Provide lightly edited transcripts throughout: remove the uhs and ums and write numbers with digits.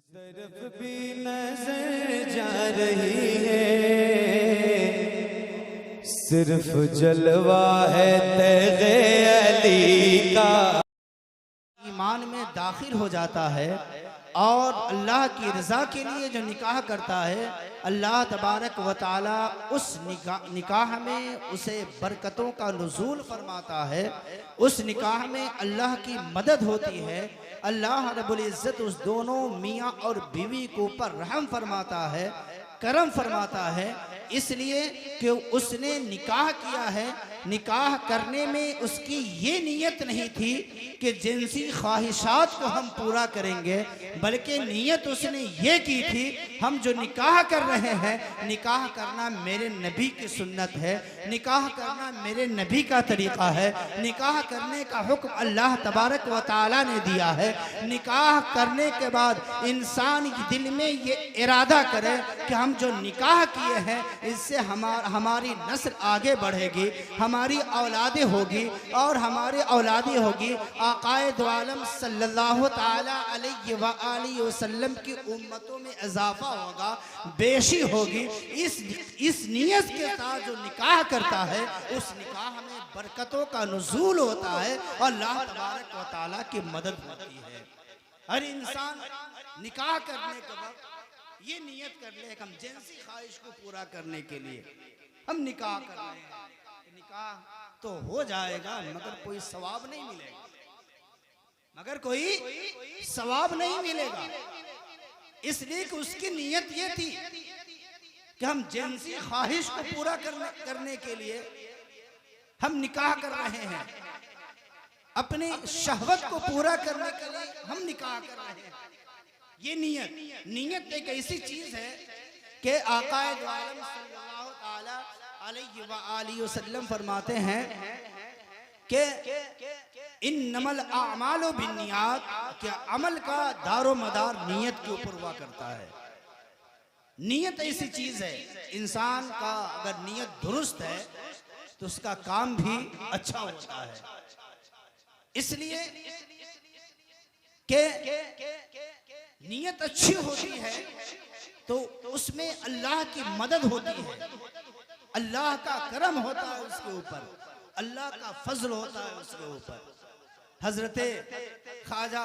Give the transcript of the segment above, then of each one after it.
तरफ भी नजर जा रही है, सिर्फ जलवा है तग़े अली का। ईमान में दाखिल हो जाता है और अल्लाह की रज़ा के लिए जो निकाह करता है, अल्लाह तबारक व तआला उस निकाह में उसे बरकतों का नुज़ूल फरमाता है। उस निकाह में अल्लाह की मदद होती है। अल्लाह रब्बुल इज़्ज़त उस दोनों मियाँ और बीवी के ऊपर रहम फरमाता है, करम फरमाता है, इसलिए कि उसने निकाह किया है। निकाह करने में उसकी ये नीयत नहीं थी कि जिनसी ख्वाहिशात को हम पूरा करेंगे, बल्कि नीयत उसने ये की थी, हम जो निकाह कर रहे हैं, निकाह करना मेरे नबी की सुन्नत है, निकाह करना मेरे नबी का तरीक़ा है, निकाह करने का हुक्म अल्लाह तबारक व तआला ने दिया है। निकाह करने के बाद इंसान दिल में ये इरादा करे कि हम जो निकाह किए हैं इससे हमारी नस्ल आगे बढ़ेगी, हमारी औलादें होगी और हमारी औलादें होगी आक़ाए दो आलम सल्लल्लाहु ताला अलैहि व आलिहि वसल्लम की उम्मतों में इजाफा होगा, बेशी होगी। इस नियत के साथ जो निकाह करता है, उस निकाह में बरकतों का नुज़ूल होता है और अल्लाह तबारक व तआला की मदद होती है। हर इंसान निकाह करने के वक्त ये नियत कर ले कि हम जिनसी ख्वाहिश को पूरा करने के लिए हम निकाह कर रहे हैं। निकाह तो हो जाएगा मगर कोई सवाब नहीं मिलेगा, मगर कोई सवाब नहीं मिलेगा, इसलिए कि उसकी नियत ये थी कि हम जिनसी ख्वाहिश को पूरा करने के लिए हम निकाह कर रहे हैं, अपनी शहवत को पूरा करने के लिए हम निकाह कर रहे हैं। ये नीयत एक ऐसी चीज है कि आक़ाए दो आलम सल्लल्लाहु ताला अलैहि व आलिहि वसल्लम फरमाते हैं कि इन्नमल आमालु बिन्नियात, कि अमल का दारो मदार नीयत के ऊपर हुआ करता है। नीयत ऐसी चीज है, इंसान का अगर नीयत दुरुस्त है तो उसका काम भी अच्छा होता है। इसलिए कि नीयत अच्छी होती है तो उसमें अल्लाह की मदद होती है, अल्लाह का करम होता है उसके ऊपर, अल्लाह का फजल होता है उसके ऊपर। हजरते ख्वाजा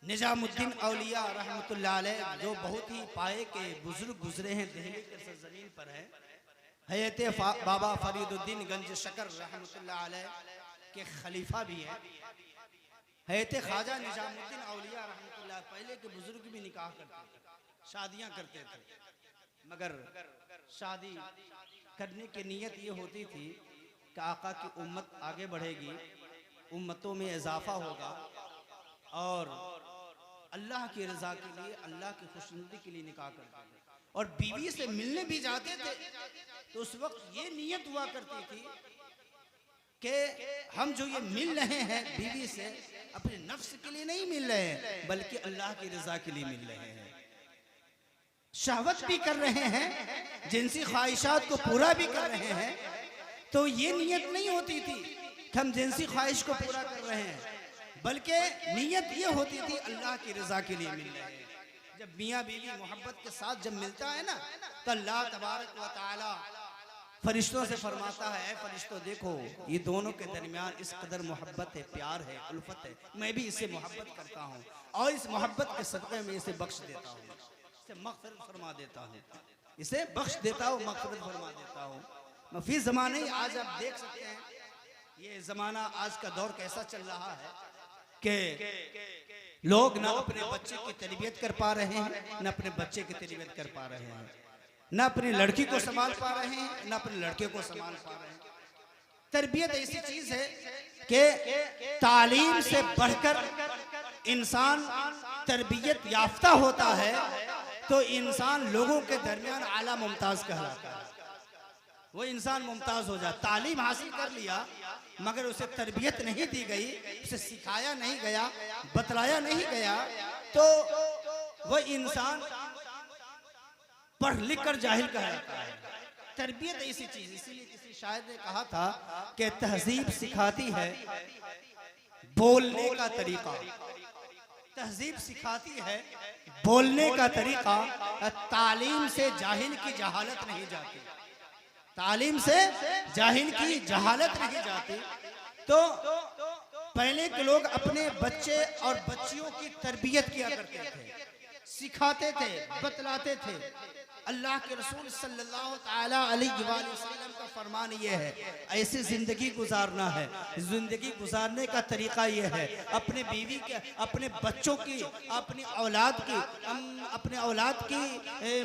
निजामुद्दीन औलिया रहमतुल्लाह अलैह, जो बहुत ही पाए के बुजुर्ग गुजरे हैं, दिल्ली के सरजमीन पर है, हयते बाबा फरीदुद्दीन गंज शकर रहमतुल्लाह अलैह के खलीफा भी हैं। हयते ख्वाजा निजामुद्दीन औलिया रहमतुल्लाह पहले के बुजुर्ग भी निकाह करते थे, शादियां करते थे, मगर शादी करने की नीयत ये होती थी कि आका की उम्मत आगे बढ़ेगी, उम्मतों में इजाफा होगा और अल्लाह की रज़ा के लिए, अल्लाह की खुशनुदी के लिए निकाह करते थे। और बीवी से मिलने भी जाते थे तो उस वक्त ये नीयत हुआ करती थी कि हम जो ये मिल रहे हैं बीवी से, अपने नफ्स के लिए नहीं मिल रहे हैं, बल्कि अल्लाह की रज़ा के लिए मिल रहे हैं। शहवत भी कर रहे हैं, जिनसी ख्वाहिशात को पूरा भी कर रहे हैं, तो ये नीयत नहीं होती थी कि हम जिनसी ख्वाहिश को पूरा कर रहे हैं, बल्कि नीयत ये होती थी अल्लाह की रज़ा के लिए मिल रहे हैं। जब मियाँ बीवी मोहब्बत के साथ जब मिलता है ना, तो अल्लाह तबारक व तआला फरिश्तों से फरमाता है, ऐ फरिश्तों देखो, ये दोनों के दरमियान इस कदर मोहब्बत है, प्यार है, उल्फत है, मैं भी इससे मोहब्बत करता हूँ और इस मोहब्बत के सदक़े में इसे बख्श देता हूँ, इसे मग़फ़िरत फरमा देता हूँ, इसे बख्श देता हूँ, मग़फ़िरत फरमा देता हूँ। मफ़ी ज़माने आज आप देख सकते हैं, ये ज़माना आज का दौर कैसा चल रहा है कि लोग ना अपने बच्चे की तरबियत कर पा रहे हैं, न अपने बच्चे की तरबियत कर पा रहे हैं, न अपनी लड़की को संभाल पा रहे हैं, न अपने लड़के को संभाल पा रहे हैं। तरबियत ऐसी चीज है कि तालीम से बढ़कर इंसान तरबियत याफ्ता होता है तो इंसान लोगों के दरमियान आला मुमताज कहलाता है। वो इंसान मुमताज हो जाए, तालीम हासिल कर लिया मगर उसे तरबियत नहीं दी गई, उसे सिखाया नहीं गया, बतलाया नहीं गया, तो वो इंसान पढ़ लिख कर जाहिल कहलाता है। तरबियत ऐसी चीज, इसीलिए किसी शायर ने कहा था कि तहजीब सिखाती है बोलने का तरीका, तहजीब सिखाती है, बोलने का तरीका। तालीम से जाहिल की जहालत नहीं जाती, तालीम से जाहिल की जहालत नहीं जाती। तो पहले के लोग अपने बच्चे और बच्चियों की तरबियत किया करते थे, सिखाते थे, बतलाते थे। अल्लाह के रसूल सल्लल्लाहु ताला अलैहि वसल्लम का फरमान ये है, ऐसी ज़िंदगी गुजारना है। ज़िंदगी गुजारने का तरीका ये है, अपने बीवी के, अपने बच्चों की, अपनी औलाद की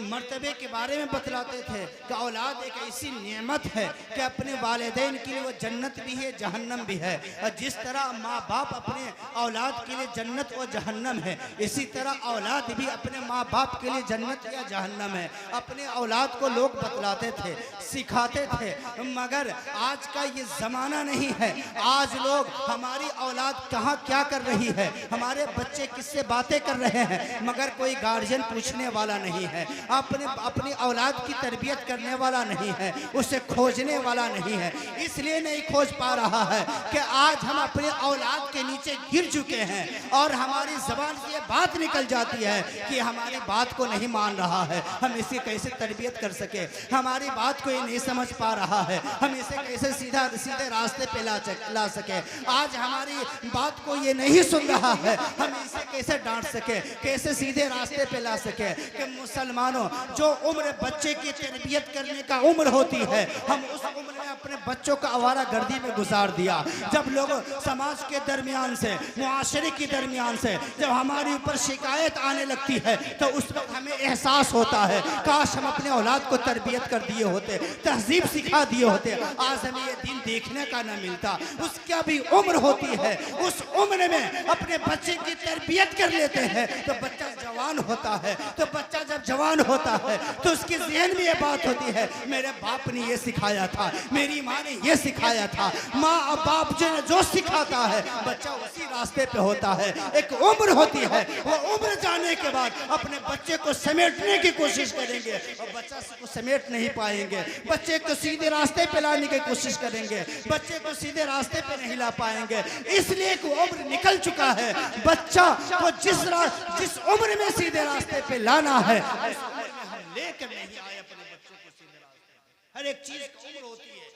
मर्तबे के बारे में बतलाते थे कि औलाद एक ऐसी नेमत है कि अपने वालिदैन के लिए वो जन्नत भी है, जहन्नम भी है। और जिस तरह माँ बाप अपने औलाद के लिए जन्नत और जहन्नम है, इसी तरह औलाद भी अपने माँ बाप के लिए जन्नत या जहन्नम है। अपने औलाद को लोग बतलाते थे, सिखाते थे, मगर आज का ये ज़माना नहीं है। आज लोग हमारी औलाद कहाँ क्या कर रही है, हमारे बच्चे किससे बातें कर रहे हैं, मगर कोई गार्जियन पूछने वाला नहीं है, अपनी औलाद की तरबियत करने वाला नहीं है, उसे खोजने वाला नहीं है। इसलिए नहीं खोज पा रहा है कि आज हम अपने औलाद के नीचे गिर चुके हैं और हमारी ज़बान से ये बात निकल जाती है कि हमारी बात को नहीं मान रहा है, हम इसे कैसे तरबियत कर सके, हमारी बात को ये नहीं समझ पा रहा है, हम इसे कैसे सीधे रास्ते पे ला सके। आज हमारी बात को ये नहीं सुन रहा है, हम इसे कैसे डांट सके, कैसे सीधे रास्ते पे ला सके। कि मुसलमानों, जो उम्र बच्चे की तरबियत करने का उम्र होती है, हम उस उम्र में अपने बच्चों का आवारा गर्दी में गुजार दिया। जब लोग समाज के दरमियान से, मुआशरे के दरमियान से जब हमारे ऊपर शिकायत आने लगती है, तो उस वक्त हमें एहसास होता है काश हम अपने औलाद को तरबियत कर दिए होते, तहजीब सिखा दिए होते, आज हमें ये दिन देखने का न मिलता। उसका भी उम्र होती है, उस उम्र में अपने बच्चे की तरबियत कर लेते हैं तो बच्चा जवान होता है। तो बच्चा जब जवान होता है तो उसके ज़हन में ये बात होती है, मेरे बाप ने ये सिखाया था, मेरी माँ ने ये सिखाया था। माँ और बाप जो सिखाता है, बच्चा उसी रास्ते पे होता है। एक उम्र होती है, वो उम्र जाने के बाद अपने बच्चे को समेटने की कोशिश करेंगे और बच्चा को समेट नहीं पाएंगे, बच्चे को सीधे रास्ते पे लाने की कोशिश करेंगे, बच्चे को सीधे रास्ते पे नहीं ला पाएंगे। इसलिए एक उम्र निकल चुका है, बच्चा को जिस उम्र में सीधे रास्ते पे लाना है, उस उम्र में हम लेकर नहीं आए अपने बच्चों को सीधे रास्ते पे। हर एक चीज की उम्र होती है,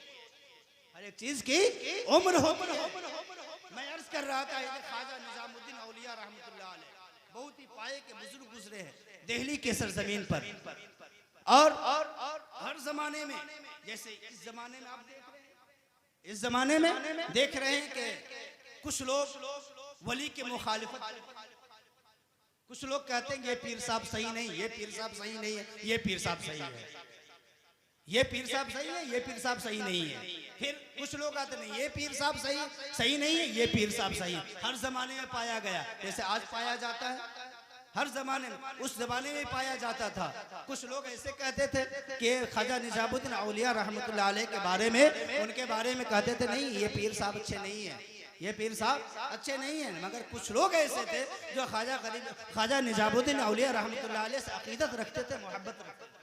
हर एक चीज की उम्र होती है। मैं अर्ज कर रहा था, ख्वाजा निजामुद्दीन औलिया रहमतुल्लाह अलैह बहुत ही पाए के बुजुर्ग गुजरे हैं दिल्ली के सरजमीन पर। और हर जमाने में, जैसे इस जमाने में आप देख रहे हैं, इस जमाने में देख रहे हैं कि कुछ लोग वली के मुखालिफत, कुछ लोग कहते हैं ये पीर साहब सही नहीं, ये पीर साहब सही नहीं है, ये पीर साहब सही है, ये पीर साहब सही है, ये पीर साहब सही नहीं है। फिर कुछ लोग आते नहीं, ये पीर साहब सही नहीं है, ये पीर साहब सही है। हर जमाने में पाया गया, जैसे आज पाया जाता है, हर जमाने में, उस जमाने में पाया जाता था। कुछ लोग ऐसे कहते थे कि ख्वाजा निजामुद्दीन औलिया रहमतुल्लाह अलैह के बारे में, उनके बारे में कहते थे नहीं ये पीर साहब अच्छे नहीं है, ये पीर साहब अच्छे नहीं है। मगर कुछ लोग ऐसे थे जो ख्वाजा निजामुद्दीन औलिया रहमतुल्लाह अलैह से अकीदत रखते थे, मोहब्बत रखते थे।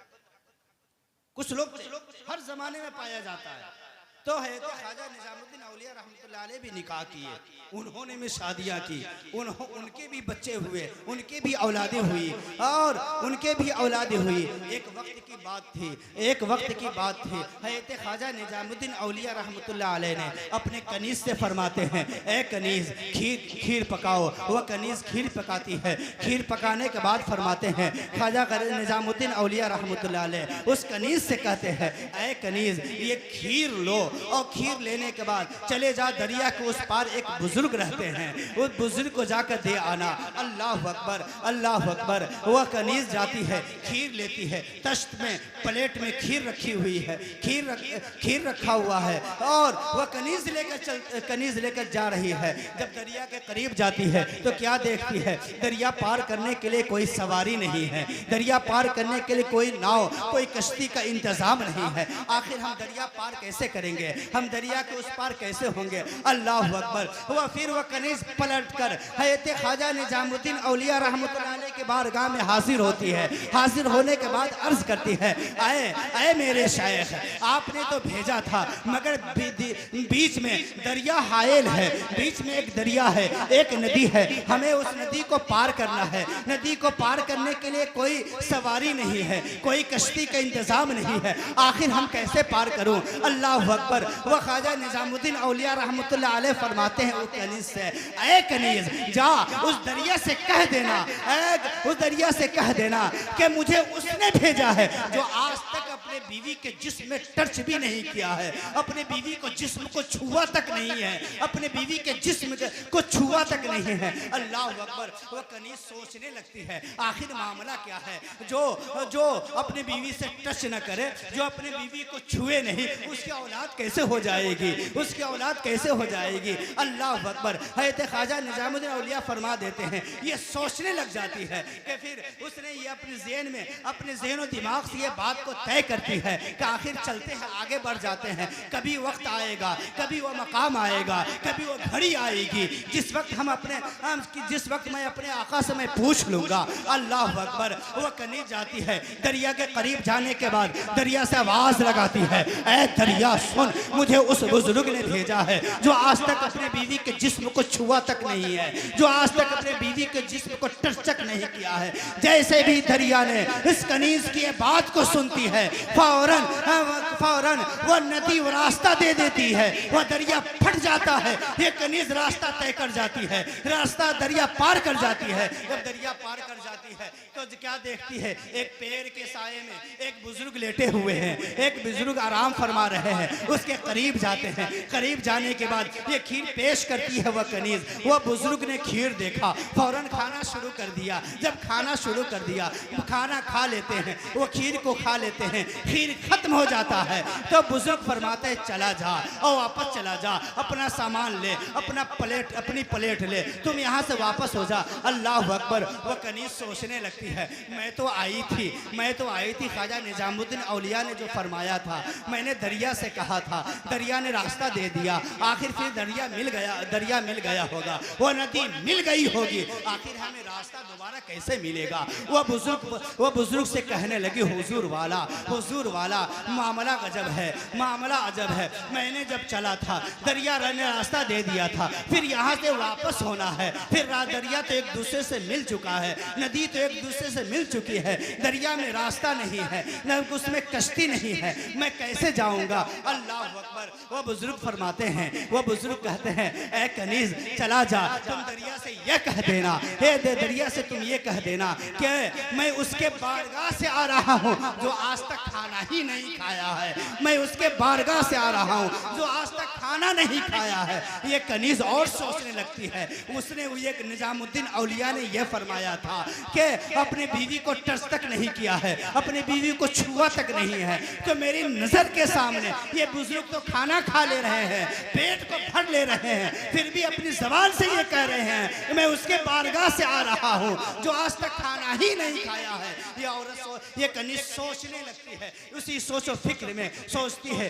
कुछ लोग हर जमाने में पाया जाता है। तो है तो ख्वाजा निजामुद्दीन औलिया रहमतुल्लाह अलैह भी निकाह किए, उन्होंने भी शादियाँ की, उनके भी बच्चे हुए, उनके भी औलादें हुई और उनके भी औलादें हुई। एक वक्त की बात थी, एक वक्त की बात थी, हज़रत ख्वाजा निजामुद्दीन औलिया रहमतुल्लाह अलैह ने अपने कनीज़ से फरमाते हैं, ए कनीज़ खीर पकाओ। वह कनीज़ खीर पकाती है, खीर पकाने के बाद फरमाते हैं ख्वाजा निजामुद्दीन औलिया रहमतुल्लाह अलैह उस कनीज़ से कहते हैं, ए कनीज़ ये खीर लो और खीर लेने के बाद चले जा दरिया के उस पार एक बुजुर्ग रहते हैं, उस बुजुर्ग को जाकर दे आना। अल्लाह अकबर, अल्लाह अकबर। वह कनीज़ जाती है, खीर लेती है, तश्त में प्लेट में खीर रखी हुई है, खीर रखा हुआ है और वह कनीज़ लेकर जा रही है। जब दरिया के करीब जाती है तो क्या देखती है, दरिया पार करने के लिए कोई सवारी नहीं है, दरिया पार करने के लिए कोई नाव, कोई कश्ती का इंतजाम नहीं है। आखिर हम दरिया पार कैसे करेंगे, हम दरिया के उस पार कैसे होंगे। अल्लाह अकबर। फिर वह कनीज़ पलट कर हज़रत ख्वाजा निजामुद्दीन औलिया रहमतुल्लाह अलैह के की बारगाह में हाजिर होती है। हाजिर होने के बाद अर्ज करती है, आए मेरे शायख, आपने तो भेजा था मगर बीच में दरिया हायल है, बीच में एक दरिया है, एक नदी है, हमें उस नदी को पार करना है। नदी को पार करने के लिए कोई सवारी नहीं है, कोई कश्ती का इंतजाम नहीं है, आखिर हम कैसे पार करूं? अल्लाह अकबर। वह ख्वाजा निजामुद्दीन औलिया रहमतुल्लाह अलैह फरमाते हैं उस कनीज से, ऐ कनीज जा उस दरिया से कह देना, उस दरिया से कह देना कि मुझे उसने भेजा है जो आज तक अपने बीवी के जिस्म में टच भी नहीं किया है, अपने बीवी को जिस्म को छुआ तक नहीं है, अपने बीवी के जिस्म को छुआ तक नहीं है। अल्लाह अकबर। वह कनीज सोचने लगती है आखिर मामला क्या है, जो अपने बीवी से टच न करे, जो अपने बीवी को छुए नहीं, उसकी औलाद कैसे हो जाएगी, उसकी औलाद कैसे हो जाएगी? अल्लाह अकबर। हज़रत ख्वाजा निजामुद्दीन औलिया फरमा देते हैं, ये सोचने लग जाती है कि फिर उसने ये अपने ज़हन में, अपने ज़हन और दिमाग से ये बात को तय करती है कि आखिर चलते हैं, आगे बढ़ जाते हैं, कभी वक्त आएगा, कभी वो मकाम आएगा, कभी वो घड़ी आएगी जिस वक्त जिस वक्त मैं अपने आका से मैं पूछ लूँगा। अल्लाह अकबर। वो कनीज जाती है, दरिया के करीब जाने के बाद दरिया से आवाज़ लगाती है, ऐ दरिया सुन, मुझे उस बुजुर्ग ने भेजा है जो आज तक अपने बीवी के जिस्म को छुआ तक नहीं है, जो आज तक अपने बीवी के जिस्म को टच तक नहीं किया है। जैसे भी दरिया ने इस कनीज की बात को सुनती है, फौरन वो नदी वो रास्ता दे देती है, वह दरिया फट जाता है, ये कनीज रास्ता तय कर जाती है, रास्ता दरिया पार कर जाती है। जब दरिया पार कर जाती है तो क्या देखती है, एक पेड़ के साये में एक बुजुर्ग लेटे हुए हैं, एक बुजुर्ग आराम फरमा रहे हैं, उसके करीब जाते हैं। करीब जाने के बाद ये खीर पेश करती है वह कनीज। वह बुजुर्ग ने खीर देखा, फौरन खाना शुरू कर दिया। जब खाना शुरू कर दिया, खाना खा लेते हैं, वो खीर को खा लेते हैं, खीर खत्म हो जाता है तो बुजुर्ग फरमाते हैं, चला जा और वापस चला जा, अपना सामान ले, अपनी प्लेट ले, तुम यहाँ से वापस हो जा। अल्लाह अकबर। वह कनीज सोचने लगती है, मैं तो आई थी ख्वाजा निजामुद्दीन औलिया ने जो फरमाया था, मैंने दरिया से कहा था, दरिया ने रास्ता दे दिया, आखिर फिर दरिया मिल गया होगा, वो नदी मिल गई होगी, आखिर हमें रास्ता दोबारा कैसे मिलेगा? वह बुजुर्ग से कहने लगी, हुजूर वाला मामला गजब है, मामला अजब है। मैंने जब चला था, दरिया ने रास्ता दे दिया था, फिर यहाँ से वापस होना है, फिर दरिया तो एक दूसरे से मिल चुका है, नदी तो एक दूसरे से मिल चुकी है, दरिया में रास्ता नहीं है, न उसमें कश्ती नहीं है, मैं कैसे जाऊंगा? अल्लाह अकबर। वह बुजुर्ग फरमाते हैं, वह बुजुर्ग कहते हैं, ऐ कनीज चला जा, तुम दरिया से यह कह देना, दरिया से तुम ये कह देना कि मैं उसके बारगाह से आ रहा हूँ जो आज तक खाना ही नहीं खाया है, मैं उसके बारगाह से आ रहा हूँ जो आज तक खाना नहीं खाया है। ये कनीज और सोचने लगती है, उसने ये निजामुद्दीन औलिया ने यह फरमाया था कि अपने बीवी को टच तक नहीं किया है, अपने बीवी को छुआ तक नहीं है, तो मेरी नजर के सामने ये बुजुर्ग तो खाना खा ले रहे हैं, पेट को भर ले रहे हैं, फिर भी अपनी जबान से ये कह रहे हैं मैं उसके बारगाह से आ रहा हूँ जो आज तक खाना ही नहीं खाया है। ये औरत ये कनीज सोचने लगती है, उसी सोचो फिक्र में सोचती है,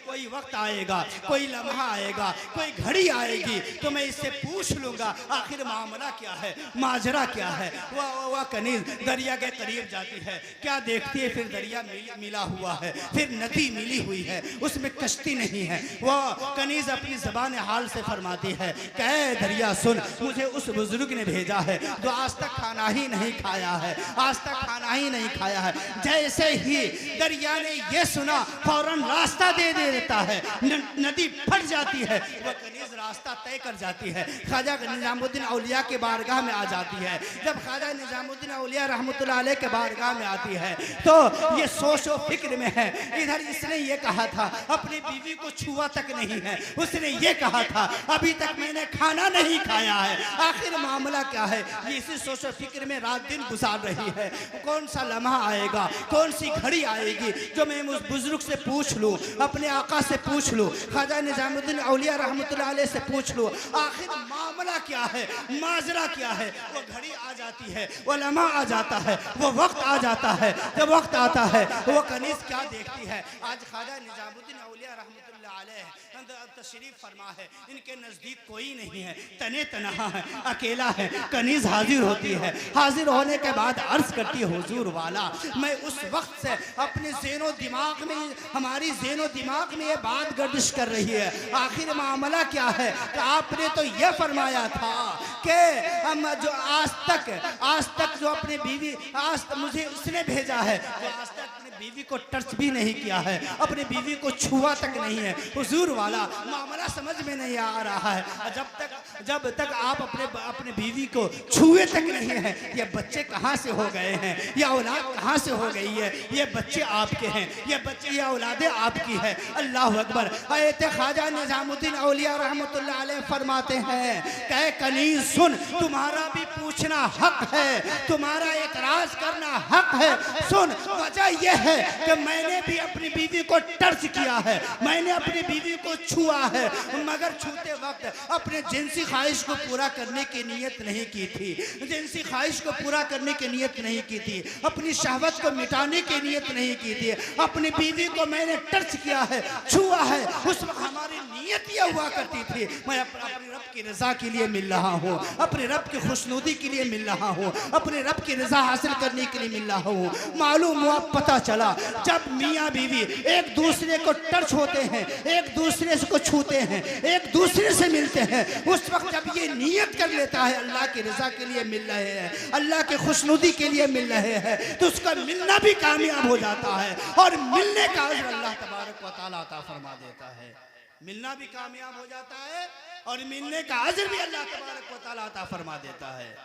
कोई वक्त आएगा, कोई लम्हा आएगा, कोई घड़ी आएगी तो मैं इससे पूछ लूंगा आखिर मामला क्या है, माजरा क्या है। वह कनीज दरिया के करीब जाती है, क्या देखती है, फिर दरिया मिला हुआ है, फिर नदी मिली हुई है, उसमें कश्ती नहीं है। वह कनीज अपनी ज़बान हाल से फरमाती है, कह दरिया सुन, मुझे उस बुजुर्ग ने भेजा है जो आज तक खाना ही नहीं खाया है, आज तक खाना ही नहीं खाया है। जैसे ही दरिया ने यह सुना, फौरन रास्ता दे देता है, नदी फट जाती है, वह कनीज रास्ता तय कर जाती है, ख्वाजा निजामुद्दीन औलिया के बारगाह में आ जाती है। जब ख्वाजा निजामुद्दीन औलिया रहमतुल्लाह अलैह के बारगाह में आती है तो ये सोचो फिक्र में है, इधर इसने ये कहा था अपनी बीवी को छुआ तक नहीं है, उसने ये कहा था अभी तक मैंने खाना नहीं खाया है, आखिर मामला क्या है? ये इसी सोचो फिक्र में रात दिन गुजार रही है, कौन सा लम्हा आएगा, कौन सी घड़ी आएगी थी जो मैं उस बुजुर्ग से पूछ लूँ, अपने आका से पूछ लूँ, ख्वाजा निजामुद्दीन औलिया रहमतुल्लाह अलैह से पूछ लूँ आखिर मामला क्या है, माजरा क्या है। वो घड़ी आ जाती है, वो लम्हा आ जाता है, वो वक्त आ जाता है। जब वक्त आता है वो कनीज़ क्या देखती है। आज ख्वाजा निजामुद्दीन औलिया रहमतुल्लाह अलैह तशरीफ फरमा है, इनके नज़दीक कोई नहीं है, तने तनहा है, अकेला है। कनीज़ हाजिर होती है, हाजिर होने के बाद अर्ज़ करती है हुजूर वाला, मैं उस वक्त से अपने ज़ेनो दिमाग में, हमारी ज़ेनो दिमाग में ये बात गर्दिश कर रही है आखिर मामला क्या है। कि आपने तो यह फरमाया था कि हम जो आज तक जो अपने बीवी, आज तक मुझे उसने भेजा है जो आज तक अपने बीवी को टच भी नहीं किया है, अपने बीवी को छुआ तक नहीं है। हुजूर वाला मामला समझ में नहीं आ रहा है। जब तक आप अपने बीवी को छुए तक नहीं है, ये बच्चे कहाँ से हो गए हैं, ये औलाद कहाँ से हो गई है। ये बच्चे आपके हैं, ये औलादे आपकी है। अल्लाह अकबर। हज़रत ख्वाजा निजामुद्दीन औलिया रहमतुल्लाह अलैह फरमाते हैं कहे कनीज़ सुन, तुम्हारा भी पूछना हक है, तुम्हारा एतराज करना हक है। सुन, वजह यह है कि मैंने भी अपनी बीवी को टच किया है, मैंने अपनी बीवी को छुआ है, मगर छूते वक्त अपने जिनसी ख्वाहिश को पूरा करने की नीयत नहीं की थी, जिनसी ख्वाहिश को पूरा करने की नीयत नहीं की थी, अपनी शहवत को मिटाने की नीयत नहीं की थी। अपनी बीवी को मैंने टच किया है, छुआ है। उस वक्त हमारी नीयत यह हुआ करती थी मैं अपने रब की रज़ा के लिए मिल रहा हूँ, अपने रब की खुशनुदी के लिए मिल रहा हूँ, अपने रब की रज़ा हासिल करने के लिए मिल रहा हूँ। मालूम हुआ, पता चला जब मियाँ बीवी एक दूसरे को टच होते हैं, एक दूसरे को छूते हैं, एक दूसरे से मिलते हैं, उस वक्त जब ये नियत कर लेता है अल्लाह की रज़ा के लिए मिल रहे हैं, अल्लाह के खुशनुदी के लिए मिल रहे हैं, तो उसका मिलना भी कामयाब हो जाता है और मिलने का अजर अल्लाह तबारक व तआला अता फरमा देता है। मिलना भी कामयाब हो जाता है और मिलने का अजर भी अल्लाह तबारक व तआला अता फरमा देता है।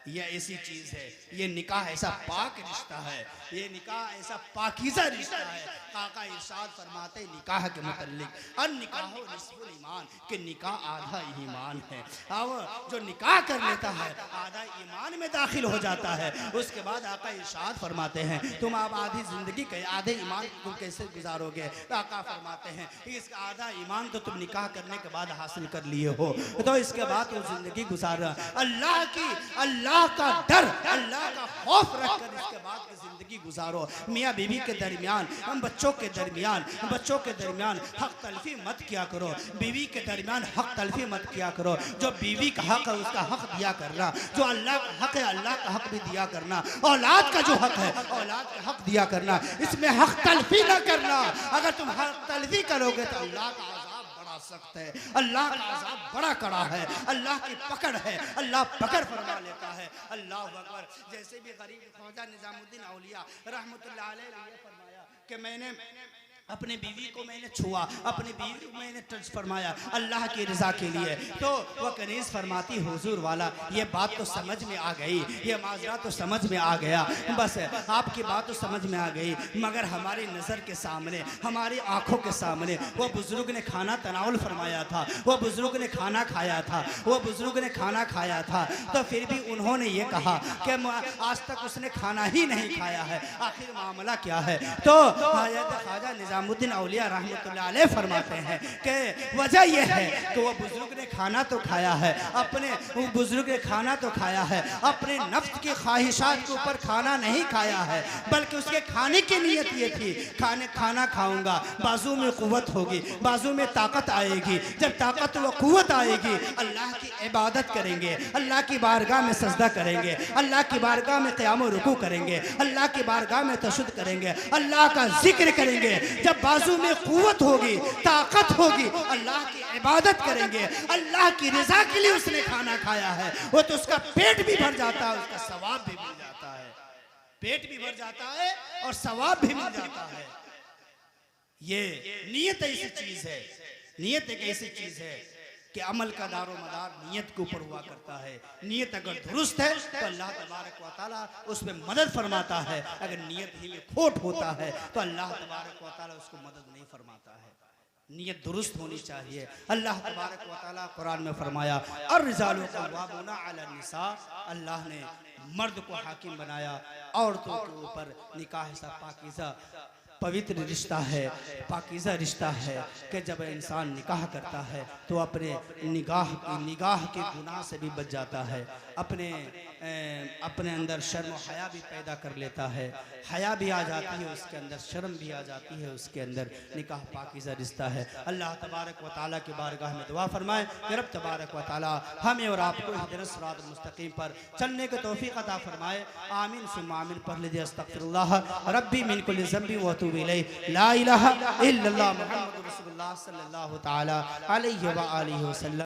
यह ऐसी चीज़ है, ये निकाह ऐसा पाक रिश्ता है, ये निकाह ऐसा पाकीज़ा रिश्ता है। काका इरशाद फरमाते निकाह के मुतल्लिक, अन निकाह निस्फुल ईमान, कि निकाह आधा ईमान है। अब जो निकाह कर लेता है आधा ईमान में दाखिल हो जाता है। उसके बाद आका इरशाद फरमाते हैं तुम आप आधी ज़िंदगी के आधे ईमान तुम कैसे गुजारोगे। तो आका फरमाते हैं इस आधा ईमान तो तुम निकाह करने के बाद हासिल कर लिए हो, तो इसके बाद तुम ज़िंदगी गुजार अल्लाह का डर, अल्लाह का खौफ रखकर इसके बाद की जिंदगी गुजारो। मियाँ बीवी के दरमियान, हम बच्चों के दरमियान हक तलफी मत किया करो, बीवी के दरमियान हक तलफी मत किया करो। जो बीवी का हक है उसका हक दिया करना, जो अल्लाह का हक है अल्लाह का हक भी दिया करना, औलाद का जो हक है औलाद का हक दिया करना, इसमें हक तलफी न करना। अगर तुम हक तलफी करोगे तो अल्लाह का सख्त है, अल्लाह का अज़ाब बड़ा कड़ा है, अल्लाह की पकड़ है, अल्लाह पकड़ फरमा लेता है। अल्लाह अकबर। जैसे भी गरीब ख्वाजा निजामुद्दीन औलिया रहमतुल्लाह अलैह ने फरमाया कि मैंने अपने बीवी को मैंने छुआ, अपनी बीवी को मैंने टच फरमाया अल्लाह की रज़ा के लिए, तो वह कनीज़ फरमाती हुजूर वाला ये बात तो समझ में आ गई, ये माजरा तो समझ में आ गया, बस आपकी बात तो समझ में आ गई, मगर हमारी नज़र के सामने, हमारी आंखों के सामने वो बुज़ुर्ग ने खाना तनावल फरमाया था, वो बुज़ुर्ग ने खाना खाया था, वो बुज़ुर्ग ने खाना खाया था, तो फिर भी उन्होंने ये कहा कि आज तक उसने खाना ही नहीं खाया है, आखिर मामला क्या है। तो ख्वाजा निजामुद्दीन औलिया रहमतुल्लाह अलैह फरमाते हैं कि वजह यह है कि वो बुजुर्ग ने खाना तो खाया है, अपने बुजुर्ग ने खाना तो खाया है, अपने नफ्स की ख्वाहिशात के ऊपर खाना नहीं खाया है, बल्कि उसके खाने की नीयत ये थी खाना खाऊंगा, बाजू में कुव्वत होगी, बाजू में ताकत आएगी, जब ताकत व कुव्वत आएगी अल्लाह की इबादत करेंगे, अल्लाह की बारगाह में सजदा करेंगे, अल्लाह की बारगाह में क़याम व रुकू करेंगे, अल्लाह की बारगाह में तशद्दुद करेंगे, अल्लाह का जिक्र करेंगे। जब बाजू में कुव्वत होगी, ताकत होगी, अल्लाह की इबादत करेंगे, अल्लाह की रज़ा के लिए उसने खाना खाया है, वो तो उसका पेट भी भर जाता है, उसका सवाब भी मिल जाता है, पेट भी भर जाता है और सवाब भी मिल जाता है। ये नियत ऐसी चीज है, नियत एक ऐसी चीज है कि अमल का दारो मदार नियत के ऊपर हुआ करता है। नियत अगर दुरुस्त है तो अल्लाह तबारक व तआला उसमें मदद फरमाता है, अगर नियत ही में खोट होता है तो अल्लाह तबारक व तआला उसको मदद नहीं फरमाता है। नियत दुरुस्त होनी चाहिए। अल्लाह तबारक व तआला कुरान में फरमाया अर्रिजालु क़व्वामूना अला निसा, अल्लाह ने मर्द को हाकिम बनाया औरतों के ऊपर, निकाह सा पाकीज़ा पवित्र रिश्ता है, पाकीज़ा रिश्ता है कि जब इंसान निकाह करता है तो अपने निगाह के गुनाह से भी बच जाता है, अपने अंदर शर्म और हया भी पैदा कर लेता है, हया भी आ जाती है उसके अंदर, शर्म भी आ जाती है उसके अंदर। निकाह पाकीज़ा रिश्ता है। अल्लाह तबारक व तआला की बारगाह में दुआ फरमाए कि रब तबारक व तआला हमें और आपको इहदिनस सिरातल मुस्तकीम पर चलने की तौफीक अता फरमाए। आमीन सुम्मा आमीन। पढ़ लीजिए अस्तगफिरुल्लाह रब्बी मिन कुल्लि ज़ंबि व अतूबु इलैहि ला इलाहा इल्लल्लाह मुहम्मदुर रसूलुल्लाह सल्लल्लाहु तआला अलैहि व आलिहि वसल्लम।